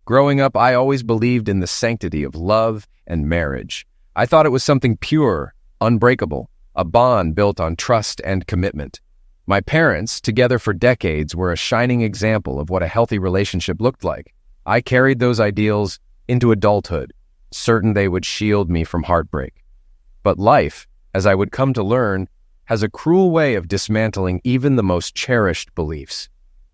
Growing up, I always believed in the sanctity of love and marriage. I thought it was something pure, unbreakable, a bond built on trust and commitment. My parents, together for decades, were a shining example of what a healthy relationship looked like. I carried those ideals into adulthood, certain they would shield me from heartbreak. But life, as I would come to learn, has a cruel way of dismantling even the most cherished beliefs.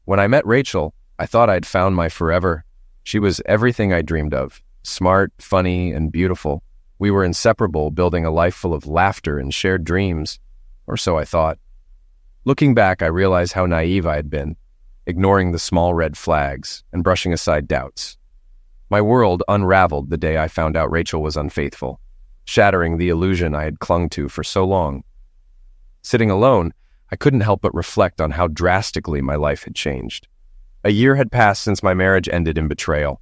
When I met Rachel, I thought I'd found my forever. She was everything I dreamed of, smart, funny, and beautiful. We were inseparable, building a life full of laughter and shared dreams, or so I thought. Looking back, I realized how naive I had been, ignoring the small red flags and brushing aside doubts. My world unraveled the day I found out Rachel was unfaithful, shattering the illusion I had clung to for so long. Sitting alone, I couldn't help but reflect on how drastically my life had changed. A year had passed since my marriage ended in betrayal.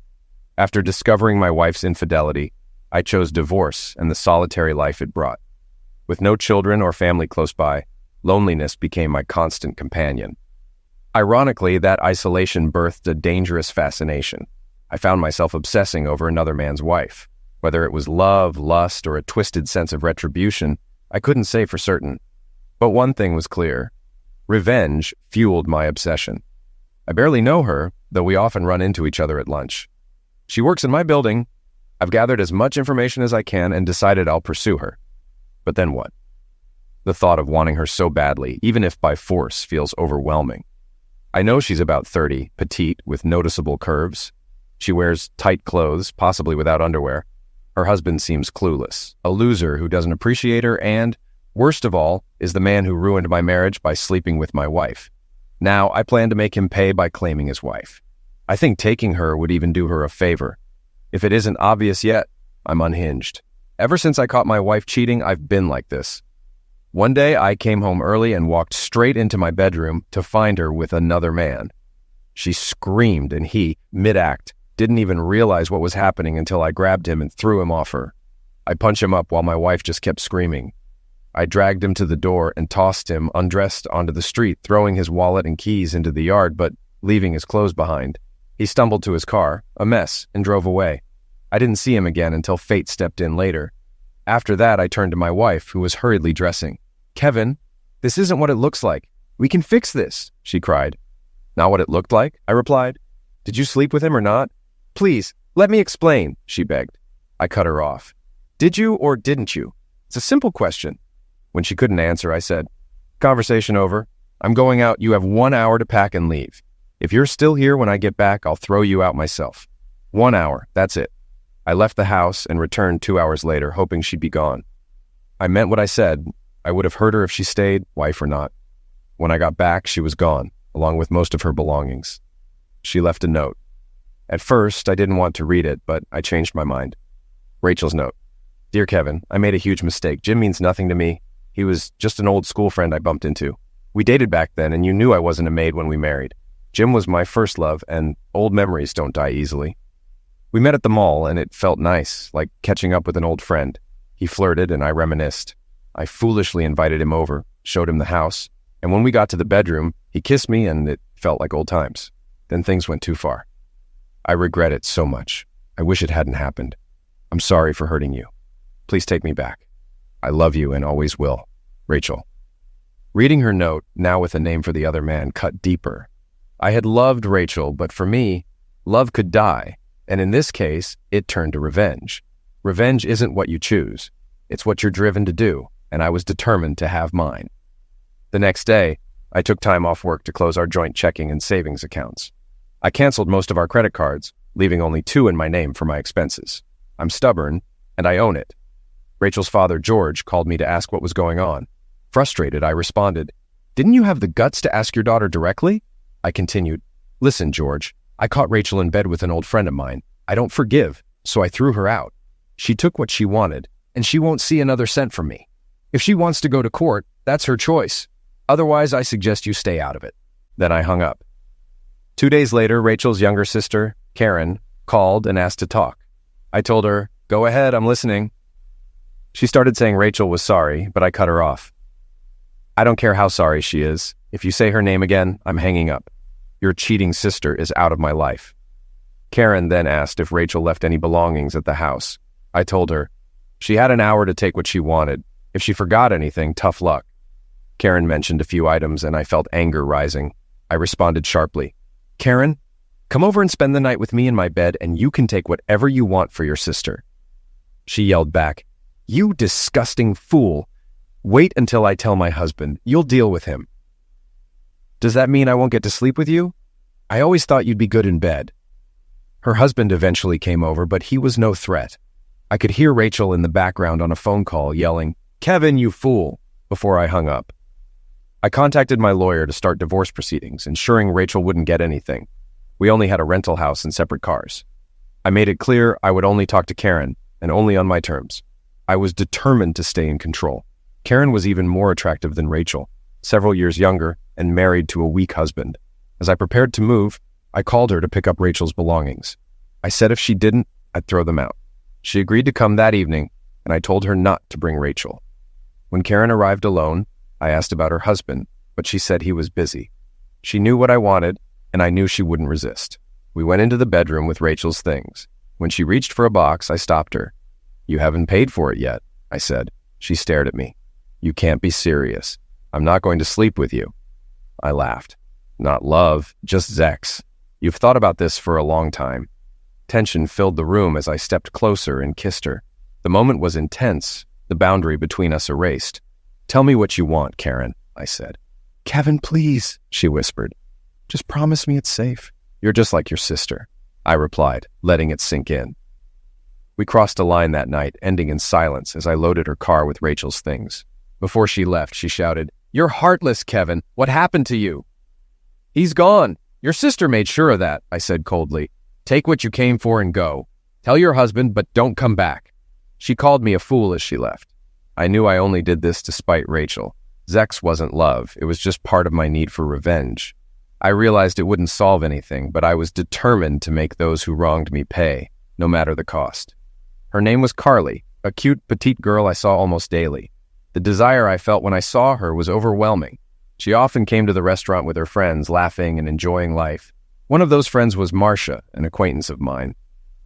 After discovering my wife's infidelity, I chose divorce and the solitary life it brought. With no children or family close by, loneliness became my constant companion. Ironically, that isolation birthed a dangerous fascination. I found myself obsessing over another man's wife. Whether it was love, lust, or a twisted sense of retribution, I couldn't say for certain. But one thing was clear. Revenge fueled my obsession. I barely know her, though we often run into each other at lunch. She works in my building. I've gathered as much information as I can and decided I'll pursue her. But then what? The thought of wanting her so badly, even if by force, feels overwhelming. I know she's about 30, petite, with noticeable curves. She wears tight clothes, possibly without underwear. Her husband seems clueless, a loser who doesn't appreciate her and, worst of all, is the man who ruined my marriage by sleeping with my wife. Now, I plan to make him pay by claiming his wife. I think taking her would even do her a favor. If it isn't obvious yet, I'm unhinged. Ever since I caught my wife cheating, I've been like this. One day, I came home early and walked straight into my bedroom to find her with another man. She screamed, and he, mid-act, didn't even realize what was happening until I grabbed him and threw him off her. I punched him up while my wife just kept screaming. I dragged him to the door and tossed him, undressed, onto the street, throwing his wallet and keys into the yard, but leaving his clothes behind. He stumbled to his car, a mess, and drove away. I didn't see him again until fate stepped in later. After that, I turned to my wife, who was hurriedly dressing. "Kevin, this isn't what it looks like. We can fix this," she cried. "Not what it looked like?" I replied. "Did you sleep with him or not?" "Please, let me explain," she begged. I cut her off. "Did you or didn't you? It's a simple question." When she couldn't answer, I said, "Conversation over. I'm going out. You have 1 hour to pack and leave. If you're still here when I get back, I'll throw you out myself. 1 hour, that's it." I left the house and returned 2 hours later, hoping she'd be gone. I meant what I said. I would have hurt her if she stayed, wife or not. When I got back, she was gone, along with most of her belongings. She left a note. At first, I didn't want to read it, but I changed my mind. Rachel's note. "Dear Kevin, I made a huge mistake. Jim means nothing to me. He was just an old school friend I bumped into. We dated back then, and you knew I wasn't a maid when we married. Jim was my first love, and old memories don't die easily. We met at the mall, and it felt nice, like catching up with an old friend. He flirted, and I reminisced. I foolishly invited him over, showed him the house, and when we got to the bedroom, he kissed me, and it felt like old times. Then things went too far. I regret it so much. I wish it hadn't happened. I'm sorry for hurting you. Please take me back. I love you and always will. Rachel." Reading her note, now with a name for the other man, cut deeper. I had loved Rachel, but for me, love could die, and in this case, it turned to revenge. Revenge isn't what you choose. It's what you're driven to do, and I was determined to have mine. The next day, I took time off work to close our joint checking and savings accounts. I canceled most of our credit cards, leaving only 2 in my name for my expenses. I'm stubborn, and I own it. Rachel's father, George, called me to ask what was going on. Frustrated, I responded, "Didn't you have the guts to ask your daughter directly?" I continued, "Listen, George, I caught Rachel in bed with an old friend of mine. I don't forgive, so I threw her out. She took what she wanted, and she won't see another cent from me. If she wants to go to court, that's her choice. Otherwise, I suggest you stay out of it." Then I hung up. 2 days later, Rachel's younger sister, Karen, called and asked to talk. I told her, "Go ahead, I'm listening." She started saying Rachel was sorry, but I cut her off. "I don't care how sorry she is. If you say her name again, I'm hanging up. Your cheating sister is out of my life." Karen then asked if Rachel left any belongings at the house. I told her. She had an hour to take what she wanted. If she forgot anything, tough luck. Karen mentioned a few items and I felt anger rising. I responded sharply. Karen, come over and spend the night with me in my bed and you can take whatever you want for your sister. She yelled back, You disgusting fool. Wait until I tell my husband. You'll deal with him. Does that mean I won't get to sleep with you? I always thought you'd be good in bed. Her husband eventually came over, but he was no threat. I could hear Rachel in the background on a phone call yelling, Kevin, you fool, before I hung up. I contacted my lawyer to start divorce proceedings, ensuring Rachel wouldn't get anything. We only had a rental house and separate cars. I made it clear I would only talk to Karen, and only on my terms. I was determined to stay in control. Karen was even more attractive than Rachel, several years younger, and married to a weak husband. As I prepared to move, I called her to pick up Rachel's belongings. I said if she didn't, I'd throw them out. She agreed to come that evening, and I told her not to bring Rachel. When Karen arrived alone, I asked about her husband, but she said he was busy. She knew what I wanted, and I knew she wouldn't resist. We went into the bedroom with Rachel's things. When she reached for a box, I stopped her. You haven't paid for it yet, I said. She stared at me. You can't be serious. I'm not going to sleep with you. I laughed. Not love, just Zex. You've thought about this for a long time. Tension filled the room as I stepped closer and kissed her. The moment was intense, the boundary between us erased. Tell me what you want, Karen, I said. Kevin, please, she whispered. Just promise me it's safe. You're just like your sister, I replied, letting it sink in. We crossed a line that night, ending in silence as I loaded her car with Rachel's things. Before she left, she shouted, You're heartless, Kevin. What happened to you? He's gone. Your sister made sure of that, I said coldly. Take what you came for and go. Tell your husband, but don't come back. She called me a fool as she left. I knew I only did this to spite Rachel. Zex wasn't love. It was just part of my need for revenge. I realized it wouldn't solve anything, but I was determined to make those who wronged me pay, no matter the cost. Her name was Carly, a cute, petite girl I saw almost daily. The desire I felt when I saw her was overwhelming. She often came to the restaurant with her friends, laughing and enjoying life. One of those friends was Marcia, an acquaintance of mine.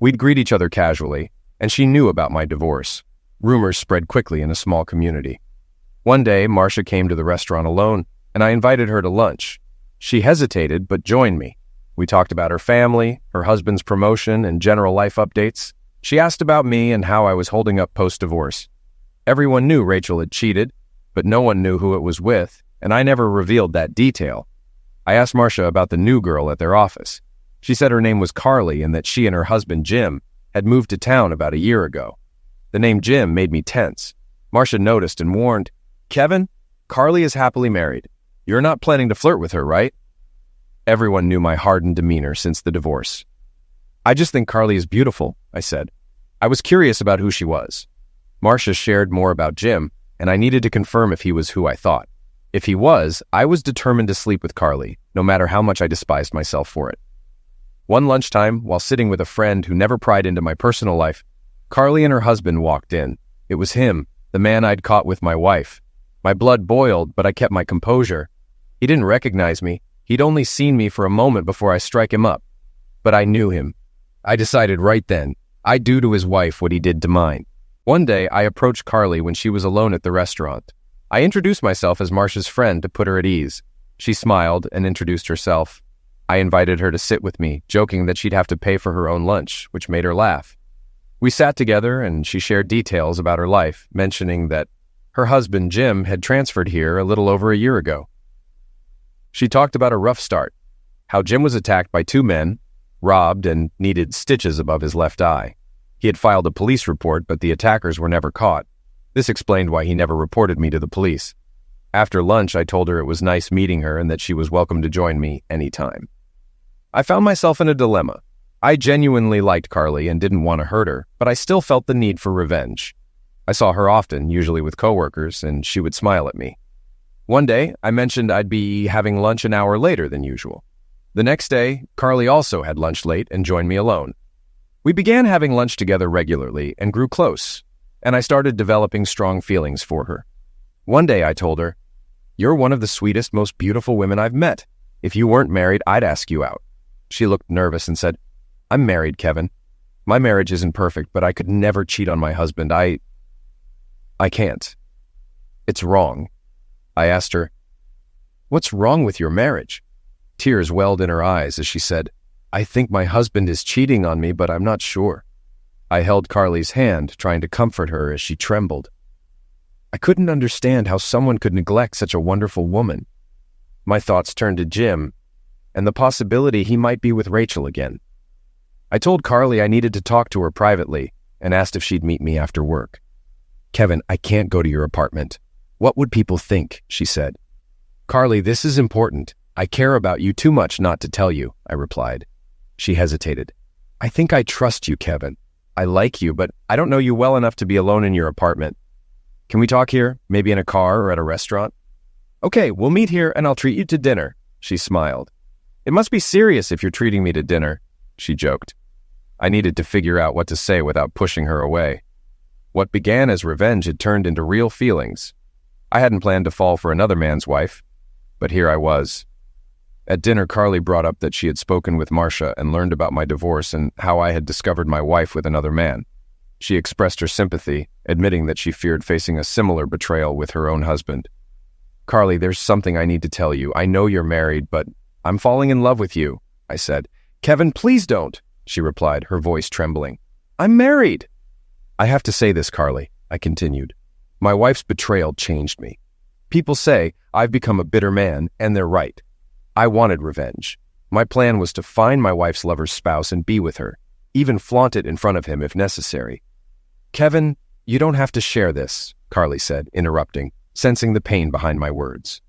We'd greet each other casually, and she knew about my divorce. Rumors spread quickly in a small community. One day, Marcia came to the restaurant alone, and I invited her to lunch. She hesitated, but joined me. We talked about her family, her husband's promotion, and general life updates. She asked about me and how I was holding up post-divorce. Everyone knew Rachel had cheated, but no one knew who it was with, and I never revealed that detail. I asked Marcia about the new girl at their office. She said her name was Carly and that she and her husband, Jim, had moved to town about a year ago. The name Jim made me tense. Marcia noticed and warned, Kevin, Carly is happily married. You're not planning to flirt with her, right? Everyone knew my hardened demeanor since the divorce. I just think Carly is beautiful, I said. I was curious about who she was. Marcia shared more about Jim, and I needed to confirm if he was who I thought. If he was, I was determined to sleep with Carly, no matter how much I despised myself for it. One lunchtime, while sitting with a friend who never pried into my personal life, Carly and her husband walked in. It was him, the man I'd caught with my wife. My blood boiled, but I kept my composure. He didn't recognize me. He'd only seen me for a moment before I strike him up. But I knew him. I decided right then, I'd do to his wife what he did to mine. One day, I approached Carly when she was alone at the restaurant. I introduced myself as Marcia's friend to put her at ease. She smiled and introduced herself. I invited her to sit with me, joking that she'd have to pay for her own lunch, which made her laugh. We sat together and she shared details about her life, mentioning that her husband, Jim, had transferred here a little over a year ago. She talked about a rough start, how Jim was attacked by two men, robbed, and needed stitches above his left eye. He had filed a police report, but the attackers were never caught. This explained why he never reported me to the police. After lunch, I told her it was nice meeting her and that she was welcome to join me anytime. I found myself in a dilemma. I genuinely liked Carly and didn't want to hurt her, but I still felt the need for revenge. I saw her often, usually with coworkers, and she would smile at me. One day, I mentioned I'd be having lunch an hour later than usual. The next day, Carly also had lunch late and joined me alone. We began having lunch together regularly and grew close, and I started developing strong feelings for her. One day I told her, "You're one of the sweetest, most beautiful women I've met. If you weren't married, I'd ask you out." She looked nervous and said, I'm married, Kevin. My marriage isn't perfect, but I could never cheat on my husband. I can't. It's wrong. I asked her, "What's wrong with your marriage?" Tears welled in her eyes as she said, "I think my husband is cheating on me, but I'm not sure." I held Carly's hand, trying to comfort her as she trembled. I couldn't understand how someone could neglect such a wonderful woman. My thoughts turned to Jim, and the possibility he might be with Rachel again. I told Carly I needed to talk to her privately and asked if she'd meet me after work. "Kevin, I can't go to your apartment. What would people think?" she said. "Carly, this is important. I care about you too much not to tell you," I replied. She hesitated. "I think I trust you, Kevin. I like you, but I don't know you well enough to be alone in your apartment. Can we talk here, maybe in a car or at a restaurant?" "Okay, we'll meet here and I'll treat you to dinner," she smiled. "It must be serious if you're treating me to dinner," she joked. I needed to figure out what to say without pushing her away. What began as revenge had turned into real feelings. I hadn't planned to fall for another man's wife, but here I was. At dinner, Carly brought up that she had spoken with Marcia and learned about my divorce and how I had discovered my wife with another man. She expressed her sympathy, admitting that she feared facing a similar betrayal with her own husband. "Carly, there's something I need to tell you. I know you're married, but I'm falling in love with you," I said. "Kevin, please don't," she replied, her voice trembling. "I'm married." "I have to say this, Carly," I continued. "My wife's betrayal changed me. People say I've become a bitter man, and they're right. I wanted revenge. My plan was to find my wife's lover's spouse and be with her, even flaunt it in front of him if necessary." "Kevin, you don't have to share this," Carly said, interrupting, sensing the pain behind my words.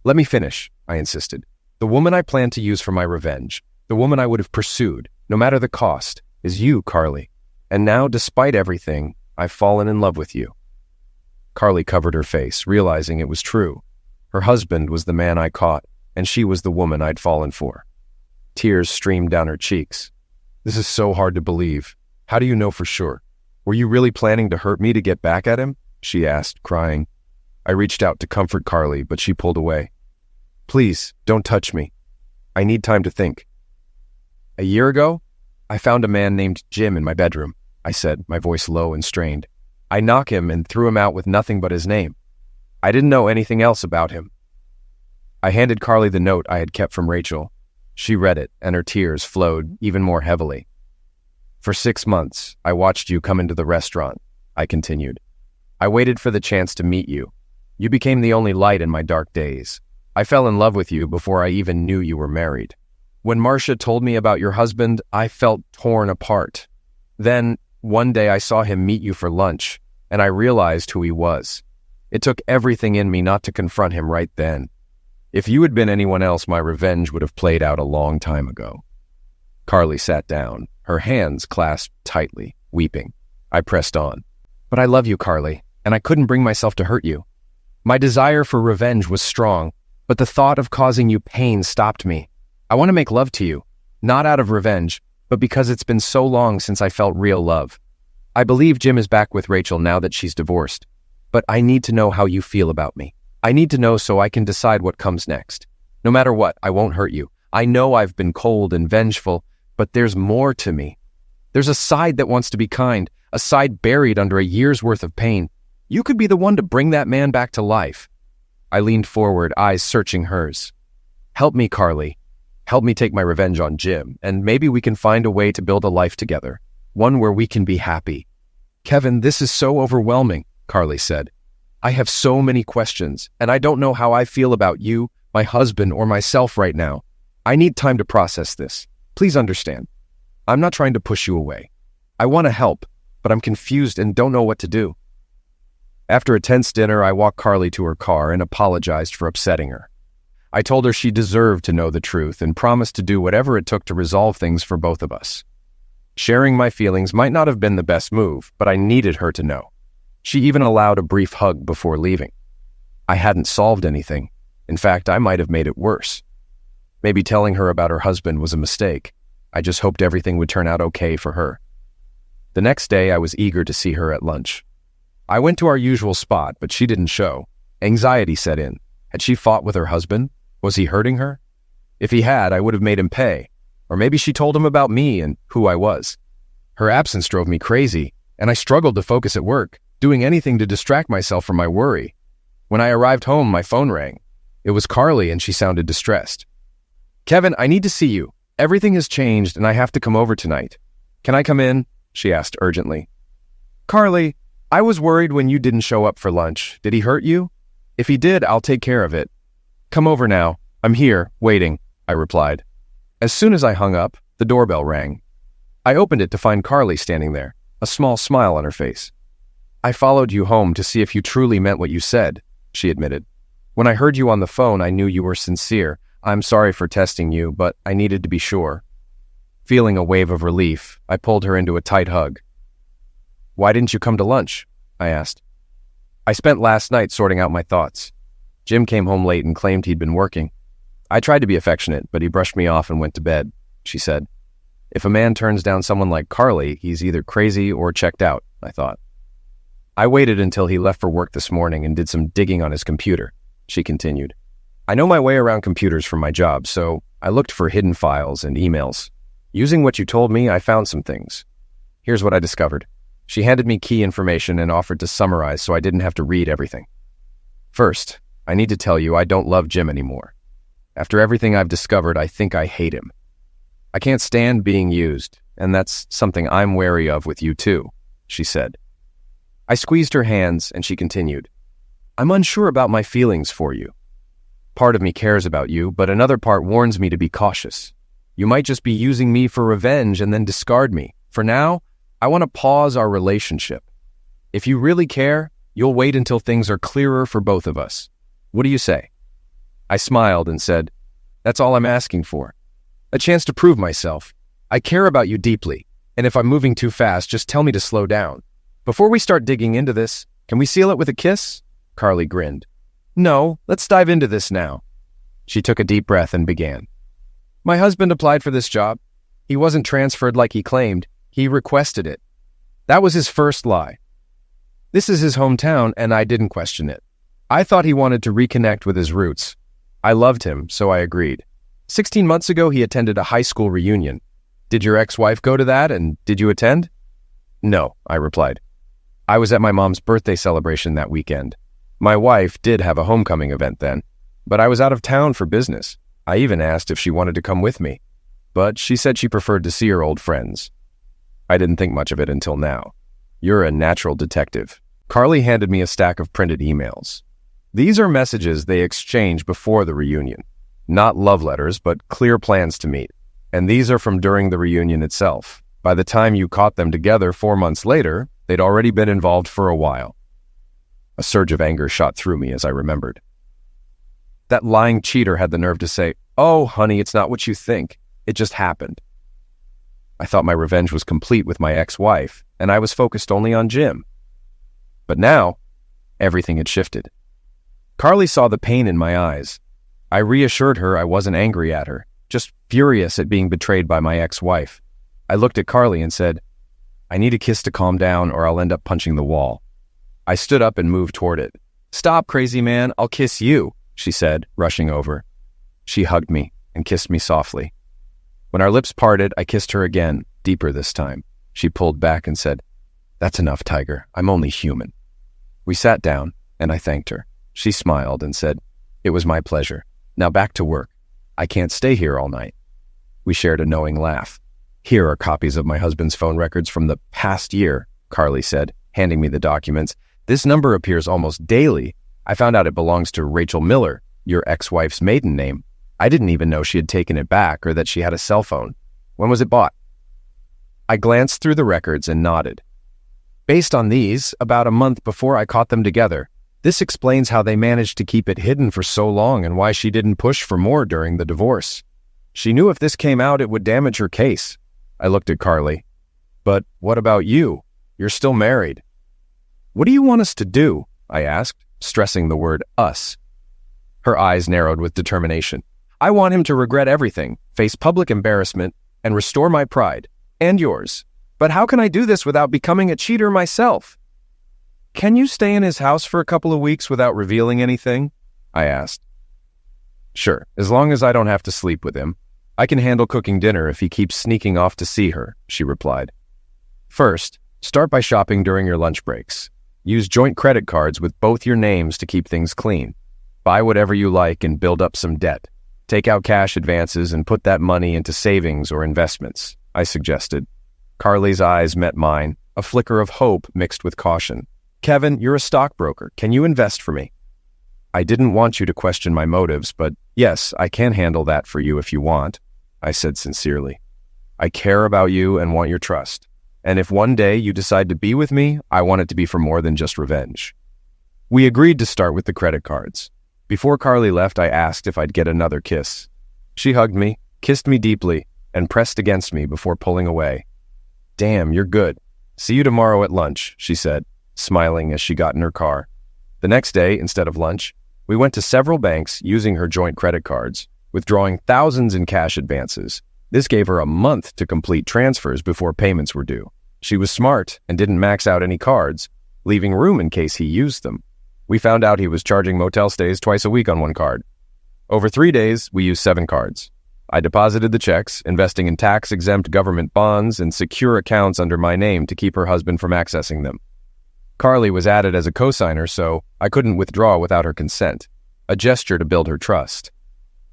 "Let me finish," I insisted. "The woman I plan to use for my revenge, the woman I would have pursued, no matter the cost, is you, Carly. And now, despite everything, I've fallen in love with you." Carly covered her face, realizing it was true. Her husband was the man I caught, and she was the woman I'd fallen for. Tears streamed down her cheeks. "This is so hard to believe. How do you know for sure? Were you really planning to hurt me to get back at him?" she asked, crying. I reached out to comfort Carly, but she pulled away. "Please, don't touch me. I need time to think." "A year ago, I found a man named Jim in my bedroom," I said, my voice low and strained. "I knocked him and threw him out with nothing but his name. I didn't know anything else about him." I handed Carly the note I had kept from Rachel. She read it, and her tears flowed even more heavily. "For 6 months, I watched you come into the restaurant," I continued. "I waited for the chance to meet you. You became the only light in my dark days. I fell in love with you before I even knew you were married. When Marcia told me about your husband, I felt torn apart. Then, one day I saw him meet you for lunch, and I realized who he was. It took everything in me not to confront him right then. If you had been anyone else, my revenge would have played out a long time ago." Carly sat down, her hands clasped tightly, weeping. I pressed on. "But I love you, Carly, and I couldn't bring myself to hurt you. My desire for revenge was strong, but the thought of causing you pain stopped me. I want to make love to you, not out of revenge, but because it's been so long since I felt real love. I believe Jim is back with Rachel now that she's divorced, but I need to know how you feel about me. I need to know so I can decide what comes next. No matter what, I won't hurt you. I know I've been cold and vengeful, but there's more to me. There's a side that wants to be kind, a side buried under a year's worth of pain. You could be the one to bring that man back to life." I leaned forward, eyes searching hers. "Help me, Carly. Help me take my revenge on Jim, and maybe we can find a way to build a life together, one where we can be happy." "Kevin, this is so overwhelming," Carly said. "I have so many questions, and I don't know how I feel about you, my husband, or myself right now. I need time to process this. Please understand. I'm not trying to push you away. I want to help, but I'm confused and don't know what to do." After a tense dinner, I walked Carly to her car and apologized for upsetting her. I told her she deserved to know the truth and promised to do whatever it took to resolve things for both of us. Sharing my feelings might not have been the best move, but I needed her to know. She even allowed a brief hug before leaving. I hadn't solved anything. In fact, I might have made it worse. Maybe telling her about her husband was a mistake. I just hoped everything would turn out okay for her. The next day, I was eager to see her at lunch. I went to our usual spot, but she didn't show. Anxiety set in. Had she fought with her husband? Was he hurting her? If he had, I would have made him pay. Or maybe she told him about me and who I was. Her absence drove me crazy, and I struggled to focus at work, doing anything to distract myself from my worry. When I arrived home, my phone rang. It was Carly, and she sounded distressed. "Kevin, I need to see you. Everything has changed, and I have to come over tonight." "Can I come in?" she asked urgently. "Carly, I was worried when you didn't show up for lunch. Did he hurt you? If he did, I'll take care of it." "Come over now. I'm here, waiting," I replied. As soon as I hung up, the doorbell rang. I opened it to find Carly standing there, a small smile on her face. "I followed you home to see if you truly meant what you said," she admitted. "When I heard you on the phone, I knew you were sincere. I'm sorry for testing you, but I needed to be sure." Feeling a wave of relief, I pulled her into a tight hug. "Why didn't you come to lunch?" I asked. "I spent last night sorting out my thoughts. Jim came home late and claimed he'd been working. I tried to be affectionate, but he brushed me off and went to bed," she said. If a man turns down someone like Carly, he's either crazy or checked out, I thought. "I waited until he left for work this morning and did some digging on his computer," she continued. "I know my way around computers from my job, so I looked for hidden files and emails. Using what you told me, I found some things. Here's what I discovered." She handed me key information and offered to summarize so I didn't have to read everything. "First, I need to tell you I don't love Jim anymore. After everything I've discovered, I think I hate him. I can't stand being used, and that's something I'm wary of with you too," she said. I squeezed her hands, and she continued. "I'm unsure about my feelings for you. Part of me cares about you, but another part warns me to be cautious. You might just be using me for revenge and then discard me. For now, I want to pause our relationship. If you really care, you'll wait until things are clearer for both of us. What do you say?" I smiled and said, "That's all I'm asking for. A chance to prove myself. I care about you deeply, and if I'm moving too fast, just tell me to slow down. Before we start digging into this, can we seal it with a kiss?" Carly grinned. "No, let's dive into this now." She took a deep breath and began. "My husband applied for this job. He wasn't transferred like he claimed. He requested it. That was his first lie. This is his hometown, and I didn't question it. I thought he wanted to reconnect with his roots. I loved him, so I agreed. 16 months ago, he attended a high school reunion. Did your ex-wife go to that, and did you attend?" "No," I replied. "I was at my mom's birthday celebration that weekend. My wife did have a homecoming event then, but I was out of town for business. I even asked if she wanted to come with me, but she said she preferred to see her old friends. I didn't think much of it until now. You're a natural detective." Carly handed me a stack of printed emails. These are messages they exchanged before the reunion. Not love letters, but clear plans to meet. And these are from during the reunion itself. By the time you caught them together 4 months later, they'd already been involved for a while. A surge of anger shot through me as I remembered. That lying cheater had the nerve to say, "Oh, honey, it's not what you think. It just happened." I thought my revenge was complete with my ex-wife, and I was focused only on Jim. But now, everything had shifted. Carly saw the pain in my eyes. I reassured her I wasn't angry at her, just furious at being betrayed by my ex-wife. I looked at Carly and said, "I need a kiss to calm down or I'll end up punching the wall." I stood up and moved toward it. "Stop, crazy man, I'll kiss you," she said, rushing over. She hugged me and kissed me softly. When our lips parted, I kissed her again, deeper this time. She pulled back and said, "That's enough, Tiger. I'm only human." We sat down, and I thanked her. She smiled and said, "It was my pleasure. Now back to work. I can't stay here all night." We shared a knowing laugh. "Here are copies of my husband's phone records from the past year," Carly said, handing me the documents. "This number appears almost daily. I found out it belongs to Rachel Miller, your ex-wife's maiden name. I didn't even know she had taken it back or that she had a cell phone. When was it bought?" I glanced through the records and nodded. "Based on these, about a month before I caught them together. This explains how they managed to keep it hidden for so long and why she didn't push for more during the divorce. She knew if this came out, it would damage her case." I looked at Carly. "But what about you? You're still married." "What do you want us to do?" I asked, stressing the word us. Her eyes narrowed with determination. "I want him to regret everything, face public embarrassment, and restore my pride. And yours. But how can I do this without becoming a cheater myself?" "Can you stay in his house for a couple of weeks without revealing anything?" I asked. "Sure, as long as I don't have to sleep with him. I can handle cooking dinner if he keeps sneaking off to see her, she replied. First, start by shopping during your lunch breaks. Use joint credit cards with both your names to keep things clean. Buy whatever you like and build up some debt. Take out cash advances and put that money into savings or investments, I suggested. Carly's eyes met mine, a flicker of hope mixed with caution. Kevin, you're a stockbroker. Can you invest for me? I didn't want you to question my motives, but yes, I can handle that for you if you want, I said sincerely. I care about you and want your trust. And if one day you decide to be with me, I want it to be for more than just revenge. We agreed to start with the credit cards. Before Carly left, I asked if I'd get another kiss. She hugged me, kissed me deeply, and pressed against me before pulling away. Damn, you're good. See you tomorrow at lunch, she said, smiling as she got in her car. The next day, instead of lunch, we went to several banks using her joint credit cards, withdrawing thousands in cash advances. This gave her a month to complete transfers before payments were due. She was smart and didn't max out any cards, leaving room in case he used them. We found out he was charging motel stays twice a week on one card. Over 3 days, we used 7 cards. I deposited the checks, investing in tax-exempt government bonds and secure accounts under my name to keep her husband from accessing them. Carly was added as a cosigner, so I couldn't withdraw without her consent, a gesture to build her trust.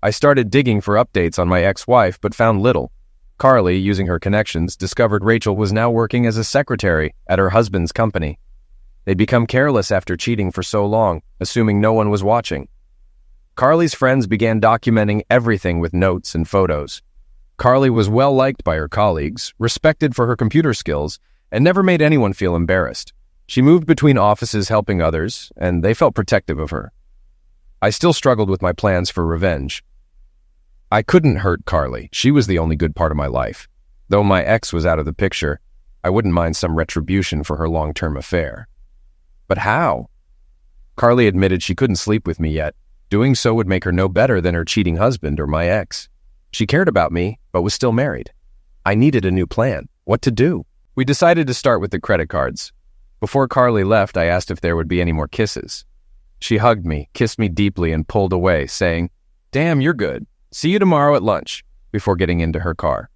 I started digging for updates on my ex-wife, but found little. Carly, using her connections, discovered Rachel was now working as a secretary at her husband's company. They'd become careless after cheating for so long, assuming no one was watching. Carly's friends began documenting everything with notes and photos. Carly was well liked by her colleagues, respected for her computer skills, and never made anyone feel embarrassed. She moved between offices helping others, and they felt protective of her. I still struggled with my plans for revenge. I couldn't hurt Carly. She was the only good part of my life. Though my ex was out of the picture, I wouldn't mind some retribution for her long-term affair. But how? Carly admitted she couldn't sleep with me yet. Doing so would make her no better than her cheating husband or my ex. She cared about me, but was still married. I needed a new plan. What to do? We decided to start with the credit cards. Before Carly left, I asked if there would be any more kisses. She hugged me, kissed me deeply, and pulled away, saying, Damn, you're good. See you tomorrow at lunch, before getting into her car.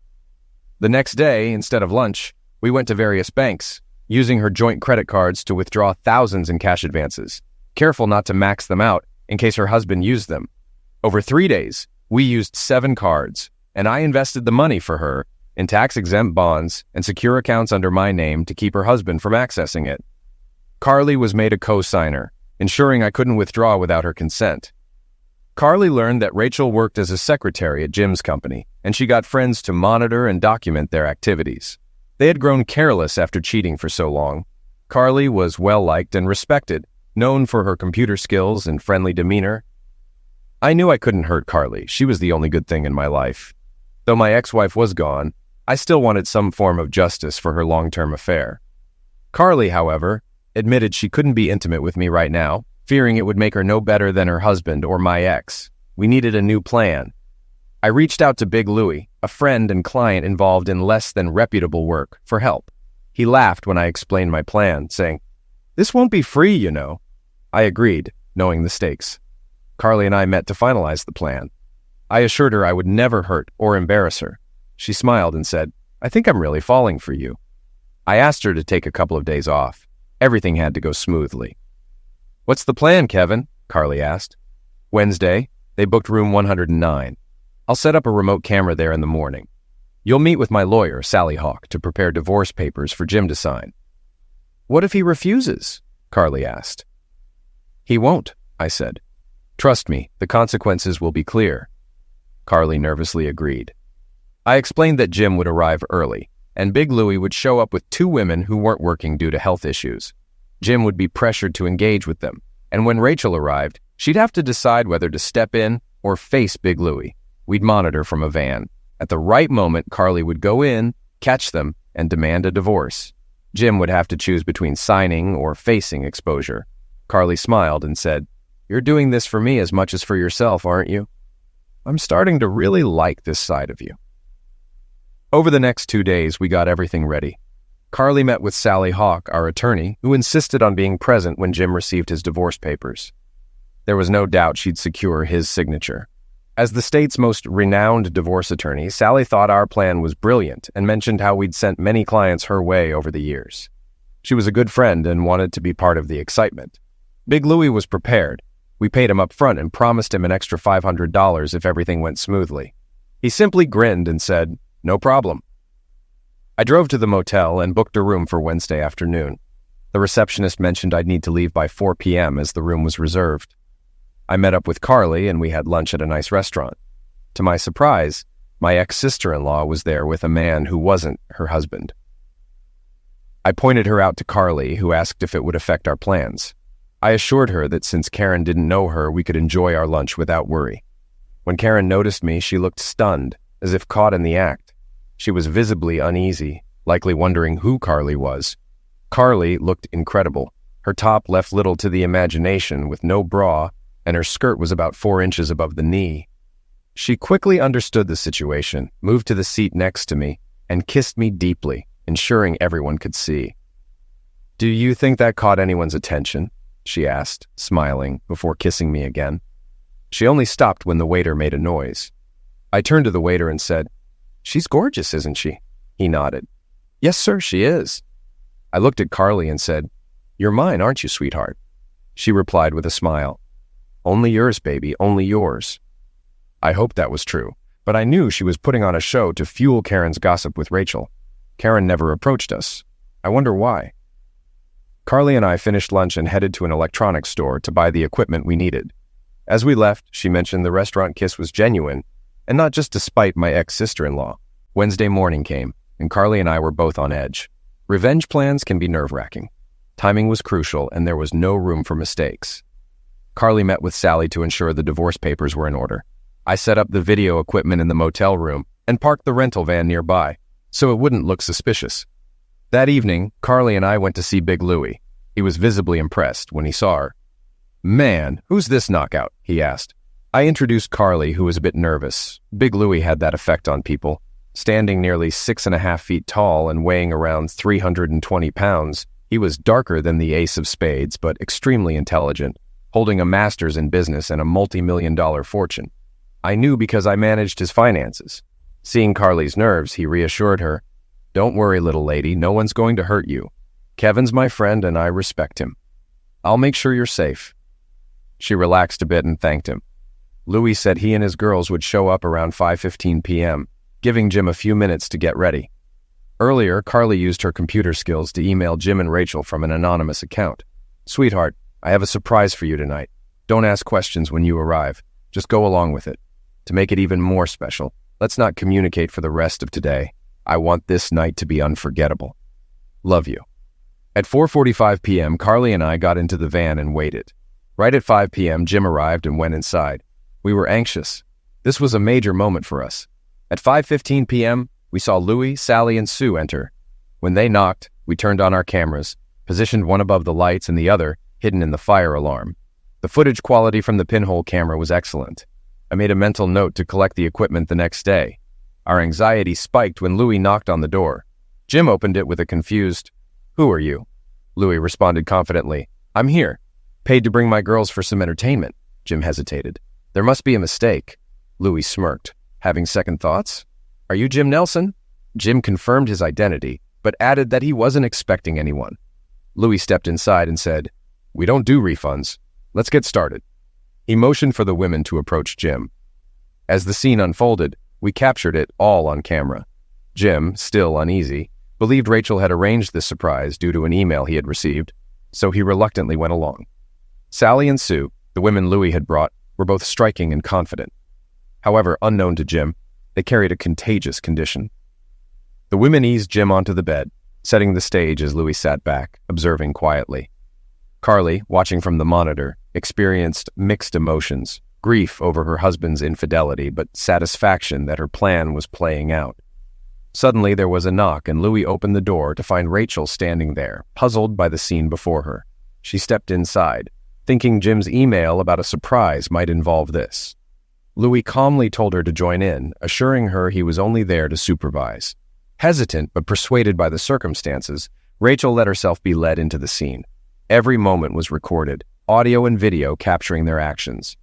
The next day, instead of lunch, we went to various banks, using her joint credit cards to withdraw thousands in cash advances, careful not to max them out in case her husband used them. Over 3 days, we used 7 cards, and I invested the money for her in tax-exempt bonds and secure accounts under my name to keep her husband from accessing it. Carly was made a co-signer, ensuring I couldn't withdraw without her consent. Carly learned that Rachel worked as a secretary at Jim's company, and she got friends to monitor and document their activities. They had grown careless after cheating for so long. Carly was well-liked and respected, known for her computer skills and friendly demeanor. I knew I couldn't hurt Carly. She was the only good thing in my life. Though my ex-wife was gone, I still wanted some form of justice for her long-term affair. Carly, however, admitted she couldn't be intimate with me right now, fearing it would make her no better than her husband or my ex. We needed a new plan. I reached out to Big Louie, a friend and client involved in less than reputable work, for help. He laughed when I explained my plan, saying, "This won't be free, you know." I agreed, knowing the stakes. Carly and I met to finalize the plan. I assured her I would never hurt or embarrass her. She smiled and said, "I think I'm really falling for you." I asked her to take a couple of days off. Everything had to go smoothly. "What's the plan, Kevin?" Carly asked. Wednesday, they booked room 109. I'll set up a remote camera there in the morning. You'll meet with my lawyer, Sally Hawk, to prepare divorce papers for Jim to sign. "What if he refuses?" Carly asked. "He won't," I said. "Trust me, the consequences will be clear." Carly nervously agreed. I explained that Jim would arrive early, and Big Louie would show up with 2 women who weren't working due to health issues. Jim would be pressured to engage with them, and when Rachel arrived, she'd have to decide whether to step in or face Big Louie. We'd monitor from a van. At the right moment, Carly would go in, catch them, and demand a divorce. Jim would have to choose between signing or facing exposure. Carly smiled and said, "You're doing this for me as much as for yourself, aren't you?" I'm starting to really like this side of you. Over the next 2 days, we got everything ready. Carly met with Sally Hawk, our attorney, who insisted on being present when Jim received his divorce papers. There was no doubt she'd secure his signature. As the state's most renowned divorce attorney, Sally thought our plan was brilliant and mentioned how we'd sent many clients her way over the years. She was a good friend and wanted to be part of the excitement. Big Louie was prepared. We paid him up front and promised him an extra $500 if everything went smoothly. He simply grinned and said, "No problem." I drove to the motel and booked a room for Wednesday afternoon. The receptionist mentioned I'd need to leave by 4 p.m. as the room was reserved. I met up with Carly and we had lunch at a nice restaurant. To my surprise, my ex-sister-in-law was there with a man who wasn't her husband. I pointed her out to Carly, who asked if it would affect our plans. I assured her that since Karen didn't know her, we could enjoy our lunch without worry. When Karen noticed me, she looked stunned, as if caught in the act. She was visibly uneasy, likely wondering who Carly was. Carly looked incredible. Her top left little to the imagination, with no bra, and her skirt was about 4 inches above the knee. She quickly understood the situation, moved to the seat next to me, and kissed me deeply, ensuring everyone could see. "Do you think that caught anyone's attention?" she asked, smiling, before kissing me again. She only stopped when the waiter made a noise. I turned to the waiter and said, "She's gorgeous, isn't she?" He nodded. "Yes, sir, she is." I looked at Carly and said, "You're mine, aren't you, sweetheart?" She replied with a smile, "Only yours, baby, only yours." I hoped that was true, but I knew she was putting on a show to fuel Karen's gossip with Rachel. Karen never approached us. I wonder why. Carly and I finished lunch and headed to an electronics store to buy the equipment we needed. As we left, she mentioned the restaurant kiss was genuine, and not just to spite my ex-sister-in-law. Wednesday morning came, and Carly and I were both on edge. Revenge plans can be nerve-wracking. Timing was crucial, and there was no room for mistakes. Carly met with Sally to ensure the divorce papers were in order. I set up the video equipment in the motel room and parked the rental van nearby, so it wouldn't look suspicious. That evening, Carly and I went to see Big Louie. He was visibly impressed when he saw her. "Man, who's this knockout?" he asked. I introduced Carly, who was a bit nervous. Big Louie had that effect on people. Standing nearly 6.5 feet tall and weighing around 320 pounds, he was darker than the ace of spades, but extremely intelligent, holding a master's in business and a multi-million-dollar fortune. I knew because I managed his finances. Seeing Carly's nerves, he reassured her, "Don't worry, little lady, no one's going to hurt you. Kevin's my friend and I respect him. I'll make sure you're safe." She relaxed a bit and thanked him. Louis said he and his girls would show up around 5:15 p.m., giving Jim a few minutes to get ready. Earlier, Carly used her computer skills to email Jim and Rachel from an anonymous account. "Sweetheart, I have a surprise for you tonight. Don't ask questions when you arrive. Just go along with it. To make it even more special, let's not communicate for the rest of today. I want this night to be unforgettable. Love you." At 4:45 p.m., Carly and I got into the van and waited. Right at 5 p.m., Jim arrived and went inside. We were anxious. This was a major moment for us. At 5:15 p.m., we saw Louie, Sally, and Sue enter. When they knocked, we turned on our cameras, positioned one above the lights and the other hidden in the fire alarm. The footage quality from the pinhole camera was excellent. I made a mental note to collect the equipment the next day. Our anxiety spiked when Louie knocked on the door. Jim opened it with a confused, "Who are you?" Louie responded confidently, "I'm here. Paid to bring my girls for some entertainment." Jim hesitated. "There must be a mistake." Louie smirked. "Having second thoughts? Are you Jim Nelson?" Jim confirmed his identity, but added that he wasn't expecting anyone. Louie stepped inside and said, "We don't do refunds. Let's get started." He motioned for the women to approach Jim. As the scene unfolded, we captured it all on camera. Jim, still uneasy, believed Rachel had arranged this surprise due to an email he had received, so he reluctantly went along. Sally and Sue, the women Louie had brought, were both striking and confident. However, unknown to Jim, they carried a contagious condition. The women eased Jim onto the bed, setting the stage as Louie sat back, observing quietly. Carly, watching from the monitor, experienced mixed emotions, grief over her husband's infidelity, but satisfaction that her plan was playing out. Suddenly there was a knock, and Louie opened the door to find Rachel standing there, puzzled by the scene before her. She stepped inside, thinking Jim's email about a surprise might involve this. Louie calmly told her to join in, assuring her he was only there to supervise. Hesitant but persuaded by the circumstances, Rachel let herself be led into the scene. Every moment was recorded, audio and video capturing their actions.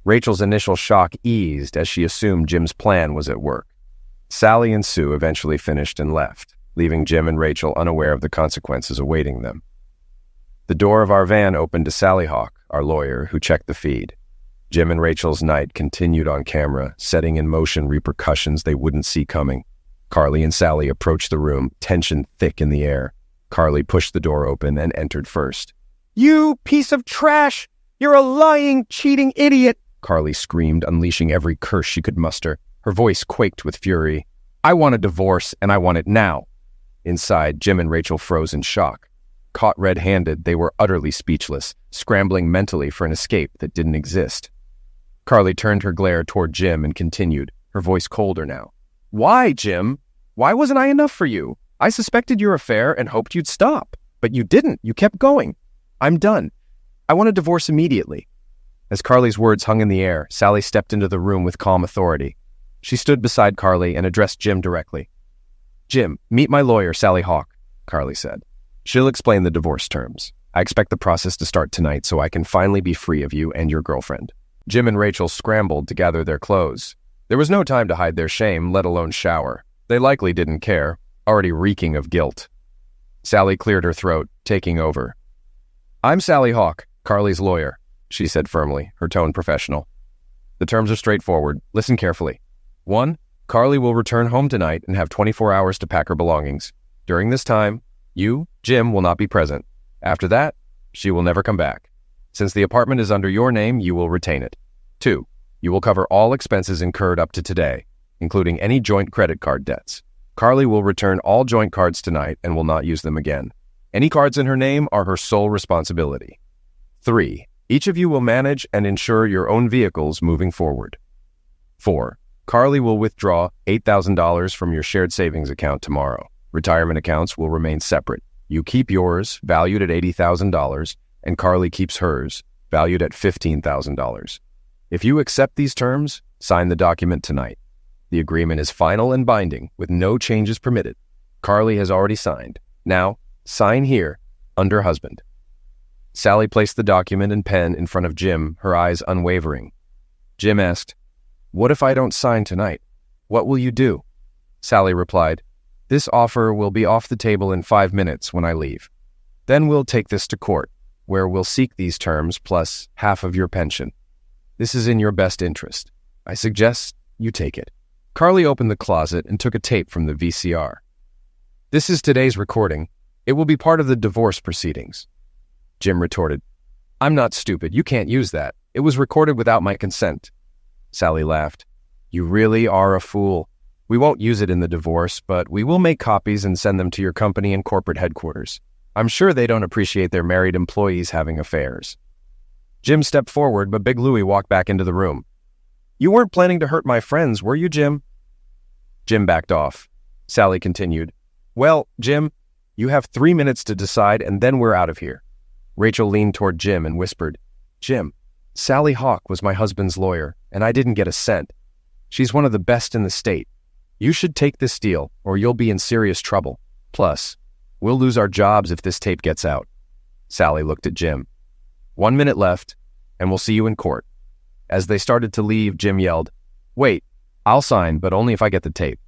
Rachel's initial shock eased as she assumed Jim's plan was at work. Sally and Sue eventually finished and left, leaving Jim and Rachel unaware of the consequences awaiting them. The door of our van opened to Sally Hawk, our lawyer, who checked the feed. Jim and Rachel's night continued on camera, setting in motion repercussions they wouldn't see coming. Carly and Sally approached the room, tension thick in the air. Carly pushed the door open and entered first. "You piece of trash! You're a lying, cheating idiot!" Carly screamed, unleashing every curse she could muster. Her voice quaked with fury. "I want a divorce, and I want it now." Inside, Jim and Rachel froze in shock. Caught red-handed, they were utterly speechless, scrambling mentally for an escape that didn't exist. Carly turned her glare toward Jim and continued, her voice colder now. "Why, Jim? Why wasn't I enough for you? I suspected your affair and hoped you'd stop. But you didn't. You kept going. I'm done. I want a divorce immediately." As Carly's words hung in the air, Sally stepped into the room with calm authority. She stood beside Carly and addressed Jim directly. "Jim, meet my lawyer, Sally Hawk," Carly said. "She'll explain the divorce terms. I expect the process to start tonight so I can finally be free of you and your girlfriend." Jim and Rachel scrambled to gather their clothes. There was no time to hide their shame, let alone shower. They likely didn't care, already reeking of guilt. Sally cleared her throat, taking over. "I'm Sally Hawk, Carly's lawyer," she said firmly, her tone professional. "The terms are straightforward. Listen carefully. 1. Carly will return home tonight and have 24 hours to pack her belongings. During this time, you, Jim, will not be present. After that, she will never come back. Since the apartment is under your name, you will retain it. 2. You will cover all expenses incurred up to today, including any joint credit card debts. Carly will return all joint cards tonight and will not use them again. Any cards in her name are her sole responsibility. 3. Each of you will manage and insure your own vehicles moving forward. 4. Carly will withdraw $8,000 from your shared savings account tomorrow. Retirement accounts will remain separate. You keep yours, valued at $80,000, and Carly keeps hers, valued at $15,000. If you accept these terms, sign the document tonight. The agreement is final and binding, with no changes permitted. Carly has already signed. Now, sign here, under husband." Sally placed the document and pen in front of Jim, her eyes unwavering. Jim asked, "What if I don't sign tonight? What will you do?" Sally replied, "This offer will be off the table in 5 minutes when I leave. Then we'll take this to court, where we'll seek these terms plus half of your pension. This is in your best interest. I suggest you take it." Carly opened the closet and took a tape from the VCR. "This is today's recording. It will be part of the divorce proceedings." Jim retorted, "I'm not stupid. You can't use that. It was recorded without my consent." Sally laughed. "You really are a fool. We won't use it in the divorce, but we will make copies and send them to your company and corporate headquarters. I'm sure they don't appreciate their married employees having affairs." Jim stepped forward, but Big Louie walked back into the room. "You weren't planning to hurt my friends, were you, Jim?" Jim backed off. Sally continued, "Well, Jim, you have 3 minutes to decide, and then we're out of here." Rachel leaned toward Jim and whispered, "Jim, Sally Hawk was my husband's lawyer, and I didn't get a cent. She's one of the best in the state. You should take this deal, or you'll be in serious trouble. Plus, we'll lose our jobs if this tape gets out." Sally looked at Jim. 1 minute left, and we'll see you in court." As they started to leave, Jim yelled, "Wait, I'll sign, but only if I get the tape."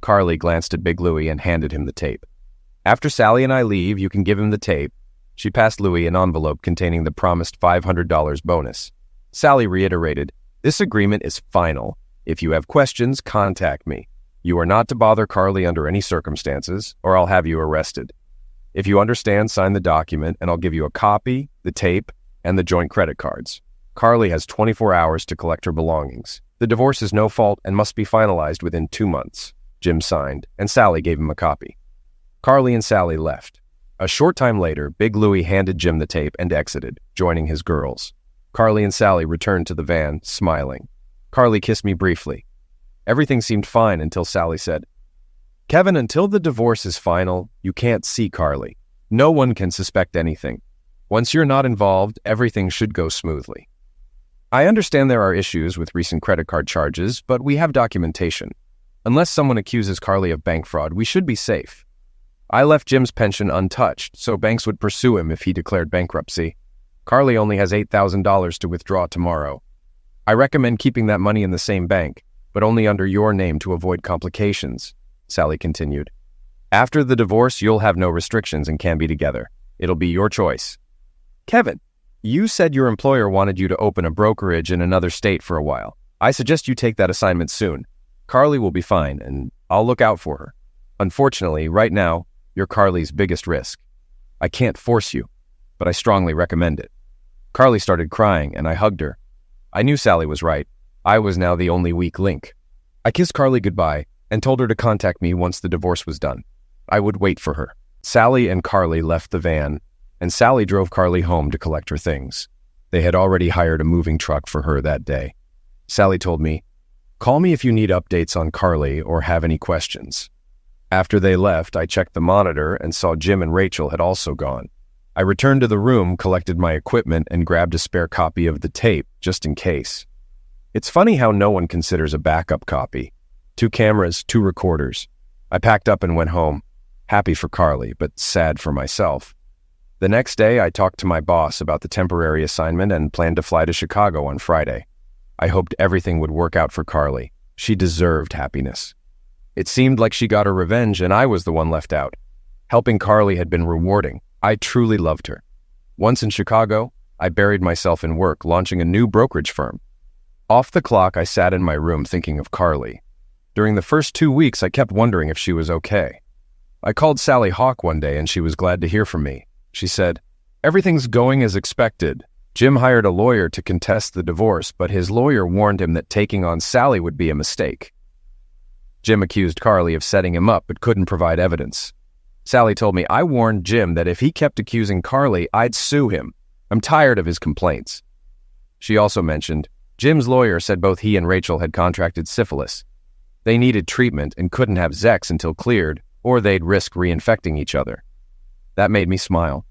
Carly glanced at Big Louie and handed him the tape. "After Sally and I leave, you can give him the tape." She passed Louie an envelope containing the promised $500 bonus. Sally reiterated, "This agreement is final. If you have questions, contact me. You are not to bother Carly under any circumstances, or I'll have you arrested. If you understand, sign the document, and I'll give you a copy, the tape, and the joint credit cards. Carly has 24 hours to collect her belongings. The divorce is no fault and must be finalized within 2 months." Jim signed, and Sally gave him a copy. Carly and Sally left. A short time later, Big Louie handed Jim the tape and exited, joining his girls. Carly and Sally returned to the van, smiling. Carly kissed me briefly. Everything seemed fine until Sally said, "Kevin, until the divorce is final, you can't see Carly. No one can suspect anything. Once you're not involved, everything should go smoothly. I understand there are issues with recent credit card charges, but we have documentation. Unless someone accuses Carly of bank fraud, we should be safe. I left Jim's pension untouched, so banks would pursue him if he declared bankruptcy. Carly only has $8,000 to withdraw tomorrow. I recommend keeping that money in the same bank, but only under your name to avoid complications, Sally continued. After the divorce, you'll have no restrictions and can be together. It'll be your choice. Kevin, you said your employer wanted you to open a brokerage in another state for a while. I suggest you take that assignment soon. Carly will be fine, and I'll look out for her. Unfortunately, right now, you're Carly's biggest risk. I can't force you, but I strongly recommend it. Carly started crying, and I hugged her. I knew Sally was right. I was now the only weak link. I kissed Carly goodbye and told her to contact me once the divorce was done. I would wait for her. Sally and Carly left the van, and Sally drove Carly home to collect her things. They had already hired a moving truck for her that day. Sally told me, "Call me if you need updates on Carly or have any questions." After they left, I checked the monitor and saw Jim and Rachel had also gone. I returned to the room, collected my equipment, and grabbed a spare copy of the tape, just in case. It's funny how no one considers a backup copy. 2 cameras, 2 recorders. I packed up and went home, happy for Carly, but sad for myself. The next day, I talked to my boss about the temporary assignment and planned to fly to Chicago on Friday. I hoped everything would work out for Carly. She deserved happiness. It seemed like she got her revenge and I was the one left out. Helping Carly had been rewarding. I truly loved her. Once in Chicago, I buried myself in work, launching a new brokerage firm. Off the clock, I sat in my room thinking of Carly. During the first 2 weeks, I kept wondering if she was okay. I called Sally Hawk one day and she was glad to hear from me. She said, "Everything's going as expected. Jim hired a lawyer to contest the divorce, but his lawyer warned him that taking on Sally would be a mistake. Jim accused Carly of setting him up but couldn't provide evidence. Sally told me I warned Jim that if he kept accusing Carly, I'd sue him. I'm tired of his complaints." She also mentioned, Jim's lawyer said both he and Rachel had contracted syphilis. They needed treatment and couldn't have sex until cleared, or they'd risk reinfecting each other. That made me smile.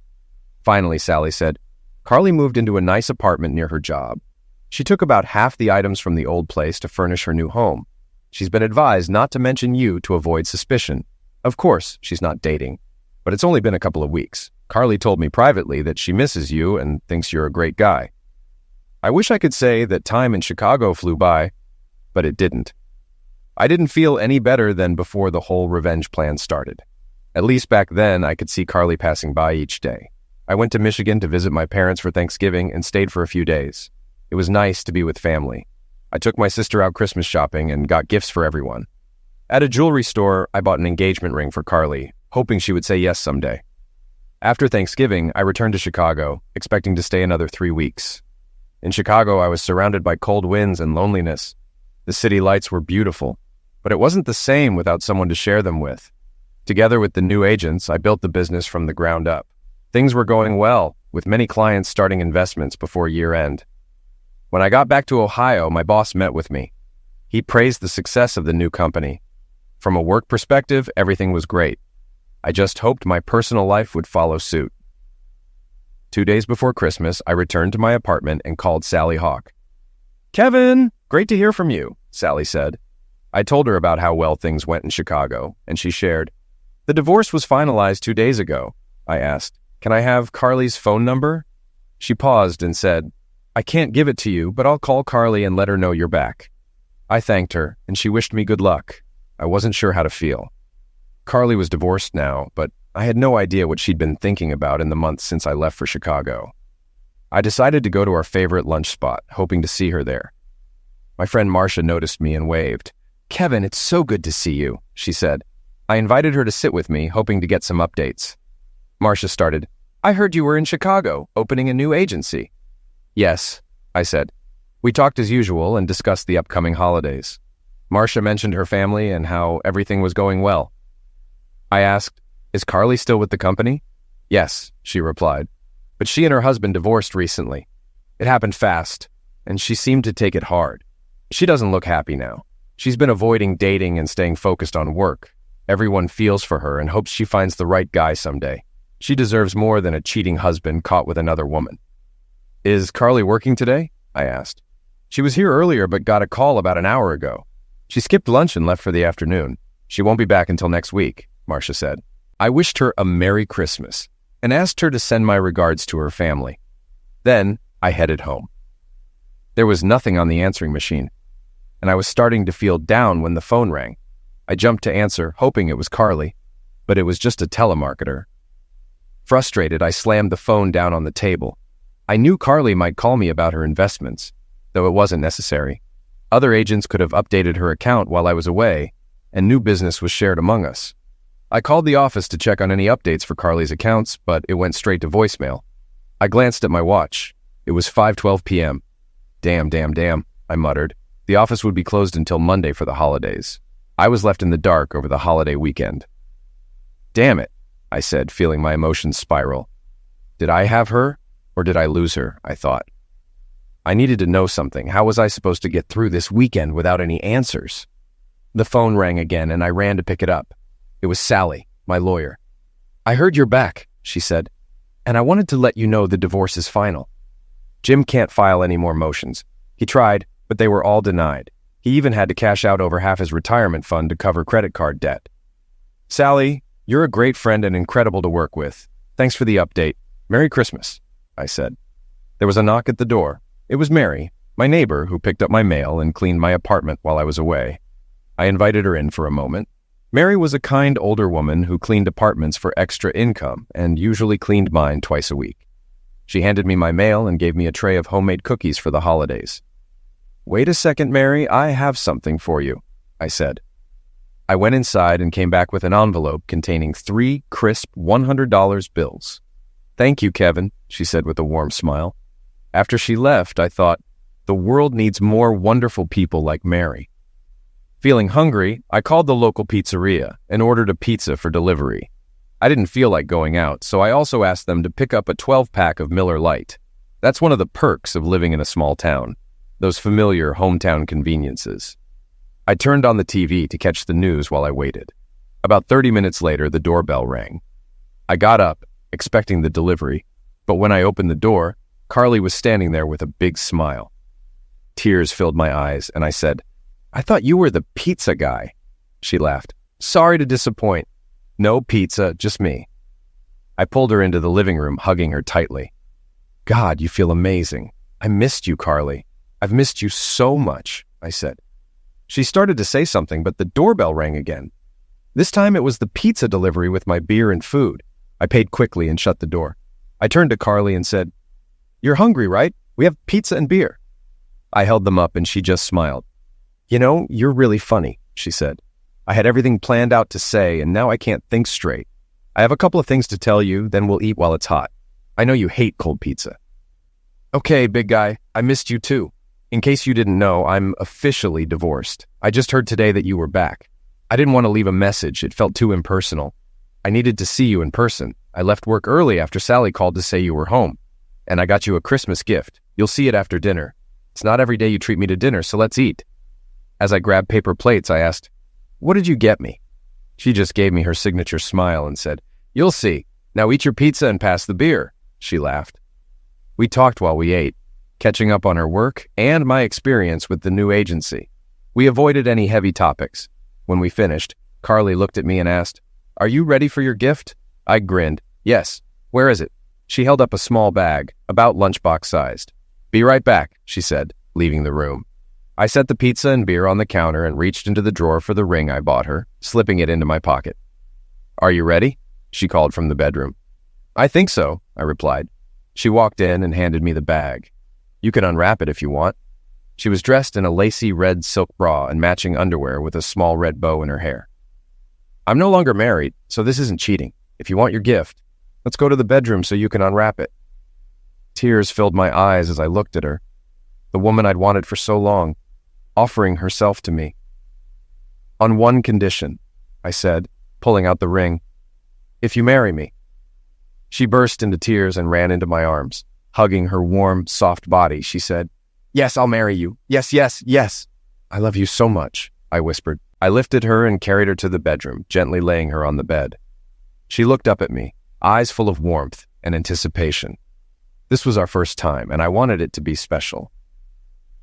Finally, Sally said, Carly moved into a nice apartment near her job. She took about half the items from the old place to furnish her new home. She's been advised not to mention you to avoid suspicion. Of course, she's not dating, but it's only been a couple of weeks. Carly told me privately that she misses you and thinks you're a great guy. I wish I could say that time in Chicago flew by, but it didn't. I didn't feel any better than before the whole revenge plan started. At least back then, I could see Carly passing by each day. I went to Michigan to visit my parents for Thanksgiving and stayed for a few days. It was nice to be with family. I took my sister out Christmas shopping and got gifts for everyone. At a jewelry store, I bought an engagement ring for Carly, hoping she would say yes someday. After Thanksgiving, I returned to Chicago, expecting to stay another 3 weeks. In Chicago, I was surrounded by cold winds and loneliness. The city lights were beautiful, but it wasn't the same without someone to share them with. Together with the new agents, I built the business from the ground up. Things were going well, with many clients starting investments before year-end. When I got back to Ohio, my boss met with me. He praised the success of the new company. From a work perspective, everything was great. I just hoped my personal life would follow suit. 2 days before Christmas, I returned to my apartment and called Sally Hawk. "Kevin, great to hear from you," Sally said. I told her about how well things went in Chicago, and she shared, "The divorce was finalized 2 days ago." I asked, "Can I have Carly's phone number?" She paused and said, "I can't give it to you, but I'll call Carly and let her know you're back." I thanked her, and she wished me good luck. I wasn't sure how to feel. Carly was divorced now, but I had no idea what she'd been thinking about in the months since I left for Chicago. I decided to go to our favorite lunch spot, hoping to see her there. My friend Marcia noticed me and waved. "Kevin, it's so good to see you," she said. I invited her to sit with me, hoping to get some updates. Marcia started, "I heard you were in Chicago, opening a new agency." "Yes," I said. We talked as usual and discussed the upcoming holidays. Marcia mentioned her family and how everything was going well. I asked, "Is Carly still with the company?" "Yes," she replied. "But she and her husband divorced recently. It happened fast, and she seemed to take it hard. She doesn't look happy now. She's been avoiding dating and staying focused on work. Everyone feels for her and hopes she finds the right guy someday. She deserves more than a cheating husband caught with another woman." "Is Carly working today?" I asked. "She was here earlier but got a call about an hour ago. She skipped lunch and left for the afternoon. She won't be back until next week," Marcia said. I wished her a Merry Christmas and asked her to send my regards to her family. Then I headed home. There was nothing on the answering machine, and I was starting to feel down when the phone rang. I jumped to answer, hoping it was Carly, but it was just a telemarketer. Frustrated, I slammed the phone down on the table. I knew Carly might call me about her investments, though it wasn't necessary. Other agents could have updated her account while I was away, and new business was shared among us. I called the office to check on any updates for Carly's accounts, but it went straight to voicemail. I glanced at my watch. It was 5:12 p.m. Damn, I muttered. The office would be closed until Monday for the holidays. I was left in the dark over the holiday weekend. Damn it, I said, feeling my emotions spiral. Did I have her, or did I lose her? I thought. I needed to know something. How was I supposed to get through this weekend without any answers? The phone rang again, and I ran to pick it up. It was Sally, my lawyer. I heard you're back, she said, and I wanted to let you know the divorce is final. Jim can't file any more motions. He tried, but they were all denied. He even had to cash out over half his retirement fund to cover credit card debt. Sally, you're a great friend and incredible to work with. Thanks for the update. Merry Christmas, I said. There was a knock at the door. It was Mary, my neighbor, who picked up my mail and cleaned my apartment while I was away. I invited her in for a moment. Mary was a kind older woman who cleaned apartments for extra income and usually cleaned mine twice a week. She handed me my mail and gave me a tray of homemade cookies for the holidays. Wait a second, Mary, I have something for you, I said. I went inside and came back with an envelope containing 3 crisp $100 bills. Thank you, Kevin, she said with a warm smile. After she left, I thought, the world needs more wonderful people like Mary. Feeling hungry, I called the local pizzeria and ordered a pizza for delivery. I didn't feel like going out, so I also asked them to pick up a 12-pack of Miller Lite. That's one of the perks of living in a small town, those familiar hometown conveniences. I turned on the TV to catch the news while I waited. About 30 minutes later, the doorbell rang. I got up, expecting the delivery, but when I opened the door, Carly was standing there with a big smile. Tears filled my eyes, and I said, I thought you were the pizza guy. She laughed. Sorry to disappoint. No pizza, just me. I pulled her into the living room, hugging her tightly. God, you feel amazing. I missed you, Carly. I've missed you so much, I said. She started to say something, but the doorbell rang again. This time it was the pizza delivery with my beer and food. I paid quickly and shut the door. I turned to Carly and said, You're hungry, right? We have pizza and beer. I held them up and she just smiled. You know, you're really funny, she said. I had everything planned out to say, and now I can't think straight. I have a couple of things to tell you, then we'll eat while it's hot. I know you hate cold pizza. Okay, big guy, I missed you too. In case you didn't know, I'm officially divorced. I just heard today that you were back. I didn't want to leave a message. It felt too impersonal. I needed to see you in person. I left work early after Sally called to say you were home. And I got you a Christmas gift. You'll see it after dinner. It's not every day you treat me to dinner, so let's eat. As I grabbed paper plates, I asked, What did you get me? She just gave me her signature smile and said, You'll see. Now eat your pizza and pass the beer. She laughed. We talked while we ate, catching up on her work and my experience with the new agency. We avoided any heavy topics. When we finished, Carly looked at me and asked, Are you ready for your gift? I grinned. Yes. Where is it? She held up a small bag, about lunchbox sized. Be right back, she said, leaving the room. I set the pizza and beer on the counter and reached into the drawer for the ring I bought her, slipping it into my pocket. Are you ready? She called from the bedroom. I think so, I replied. She walked in and handed me the bag. You can unwrap it if you want. She was dressed in a lacy red silk bra and matching underwear with a small red bow in her hair. I'm no longer married, so this isn't cheating. If you want your gift, let's go to the bedroom so you can unwrap it. Tears filled my eyes as I looked at her, the woman I'd wanted for so long, offering herself to me. On one condition, I said, pulling out the ring. If you marry me. She burst into tears and ran into my arms. Hugging her warm, soft body, she said, Yes, I'll marry you. Yes, yes, yes. I love you so much, I whispered. I lifted her and carried her to the bedroom, gently laying her on the bed. She looked up at me, eyes full of warmth and anticipation. This was our first time, and I wanted it to be special.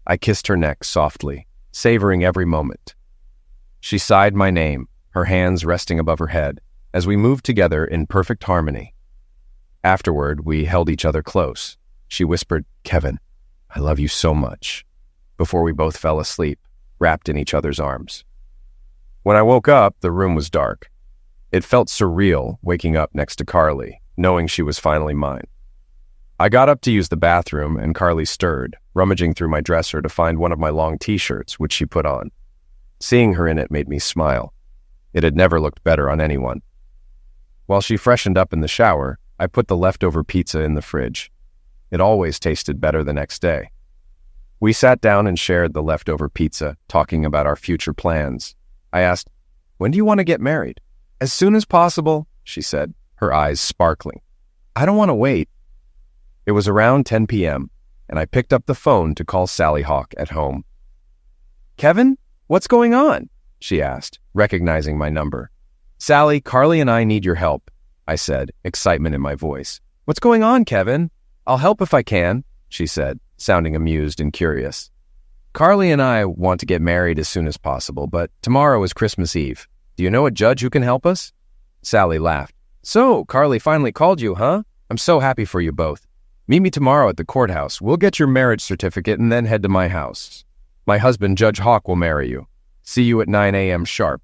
I kissed her neck softly, savoring every moment. She sighed my name, her hands resting above her head, as we moved together in perfect harmony. Afterward, we held each other close. She whispered, Kevin, I love you so much," before we both fell asleep, wrapped in each other's arms. When I woke up, the room was dark. It felt surreal waking up next to Carly, knowing she was finally mine. I got up to use the bathroom, and Carly stirred, rummaging through my dresser to find one of my long t-shirts, which she put on. Seeing her in it made me smile. It had never looked better on anyone. While she freshened up in the shower, I put the leftover pizza in the fridge. It always tasted better the next day. We sat down and shared the leftover pizza, talking about our future plans. I asked, "When do you want to get married?" "As soon as possible," she said, her eyes sparkling. "I don't want to wait." It was around 10 p.m., and I picked up the phone to call Sally Hawk at home. "Kevin, what's going on?" she asked, recognizing my number. "Sally, Carly and I need your help," I said, excitement in my voice. "What's going on, Kevin?" "I'll help if I can," she said, sounding amused and curious. "Carly and I want to get married as soon as possible, but tomorrow is Christmas Eve. Do you know a judge who can help us?" Sally laughed. "So, Carly finally called you, huh? I'm so happy for you both. Meet me tomorrow at the courthouse. We'll get your marriage certificate and then head to my house. My husband, Judge Hawk, will marry you. See you at 9 a.m. sharp."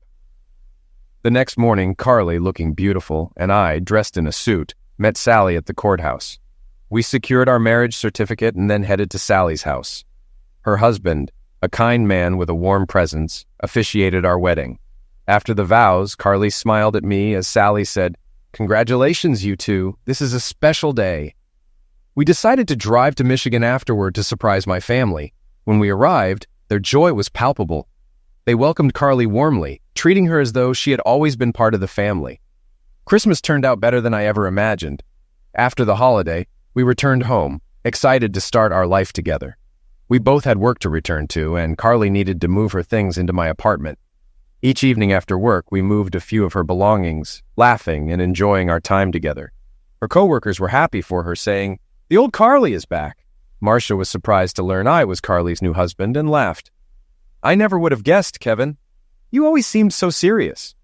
The next morning, Carly, looking beautiful, and I, dressed in a suit, met Sally at the courthouse. We secured our marriage certificate and then headed to Sally's house. Her husband, a kind man with a warm presence, officiated our wedding. After the vows, Carly smiled at me as Sally said, "Congratulations, you two. This is a special day." We decided to drive to Michigan afterward to surprise my family. When we arrived, their joy was palpable. They welcomed Carly warmly, treating her as though she had always been part of the family. Christmas turned out better than I ever imagined. After the holiday, we returned home, excited to start our life together. We both had work to return to, and Carly needed to move her things into my apartment. Each evening after work, we moved a few of her belongings, laughing and enjoying our time together. Her coworkers were happy for her, saying, "The old Carly is back." Marcia was surprised to learn I was Carly's new husband and laughed. "I never would have guessed, Kevin. You always seemed so serious."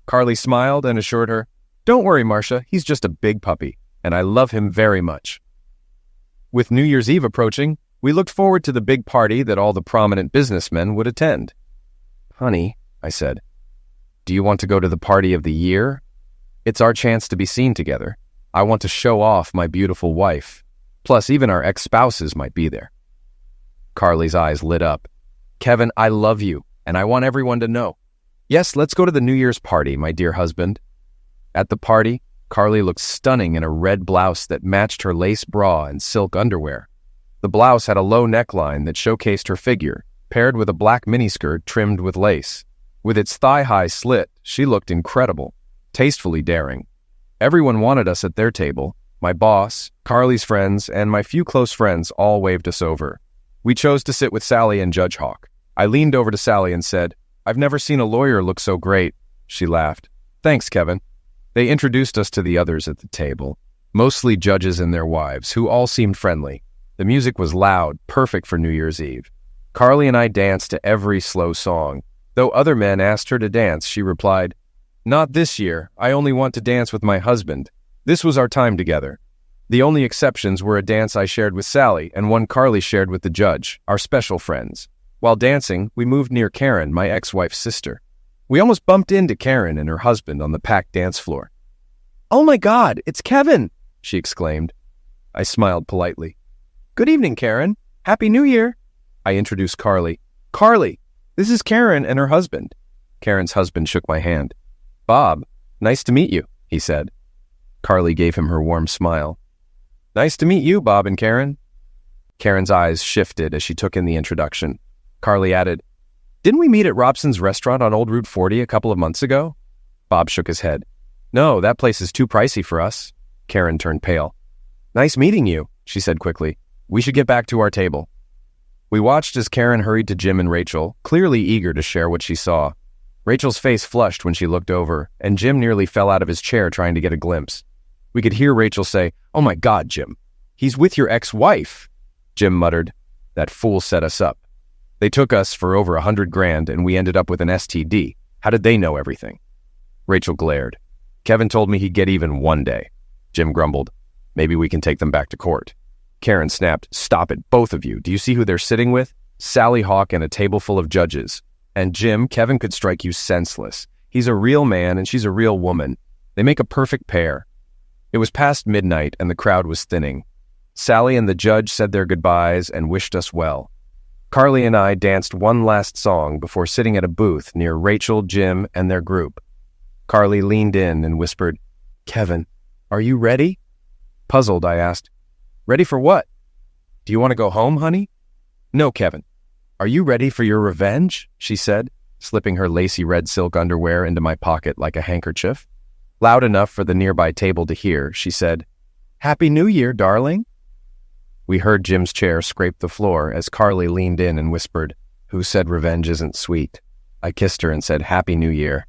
Carly smiled and assured her, "Don't worry, Marcia, he's just a big puppy, and I love him very much." With New Year's Eve approaching, we looked forward to the big party that all the prominent businessmen would attend. "Honey," I said, "do you want to go to the party of the year? It's our chance to be seen together. I want to show off my beautiful wife. Plus, even our ex-spouses might be there." Carly's eyes lit up. "Kevin, I love you, and I want everyone to know. Yes, let's go to the New Year's party, my dear husband." At the party, Carly looked stunning in a red blouse that matched her lace bra and silk underwear. The blouse had a low neckline that showcased her figure, paired with a black miniskirt trimmed with lace. With its thigh-high slit, she looked incredible, tastefully daring. Everyone wanted us at their table. My boss, Carly's friends, and my few close friends all waved us over. We chose to sit with Sally and Judge Hawk. I leaned over to Sally and said, "I've never seen a lawyer look so great." She laughed. "Thanks, Kevin." They introduced us to the others at the table, mostly judges and their wives, who all seemed friendly. The music was loud, perfect for New Year's Eve. Carly and I danced to every slow song. Though other men asked her to dance, she replied, "Not this year. I only want to dance with my husband. This was our time together." The only exceptions were a dance I shared with Sally and one Carly shared with the judge, our special friends. While dancing, we moved near Karen, my ex-wife's sister. We almost bumped into Karen and her husband on the packed dance floor. "Oh my God, it's Kevin!" she exclaimed. I smiled politely. "Good evening, Karen. Happy New Year!" I introduced Carly. "Carly, this is Karen and her husband." Karen's husband shook my hand. "Bob, nice to meet you," he said. Carly gave him her warm smile. "Nice to meet you, Bob and Karen." Karen's eyes shifted as she took in the introduction. Carly added, "Didn't we meet at Robson's restaurant on Old Route 40 a couple of months ago?" Bob shook his head. "No, that place is too pricey for us." Karen turned pale. "Nice meeting you," she said quickly. "We should get back to our table." We watched as Karen hurried to Jim and Rachel, clearly eager to share what she saw. Rachel's face flushed when she looked over, and Jim nearly fell out of his chair trying to get a glimpse. We could hear Rachel say, "Oh my God, Jim, he's with your ex-wife." Jim muttered, "That fool set us up. They took us for over $100,000 and we ended up with an STD. How did they know everything?" Rachel glared. "Kevin told me he'd get even one day." Jim grumbled, "Maybe we can take them back to court." Karen snapped, "Stop it, both of you. Do you see who they're sitting with? Sally Hawk and a table full of judges. And Jim, Kevin could strike you senseless. He's a real man and she's a real woman. They make a perfect pair." It was past midnight and the crowd was thinning. Sally and the judge said their goodbyes and wished us well. Carly and I danced one last song before sitting at a booth near Rachel, Jim, and their group. Carly leaned in and whispered, "Kevin, are you ready?" Puzzled, I asked, "Ready for what? Do you want to go home, honey?" "No, Kevin. Are you ready for your revenge?" she said, slipping her lacy red silk underwear into my pocket like a handkerchief. Loud enough for the nearby table to hear, she said, "Happy New Year, darling." We heard Jim's chair scrape the floor as Carly leaned in and whispered, "Who said revenge isn't sweet?" I kissed her and said, "Happy New Year."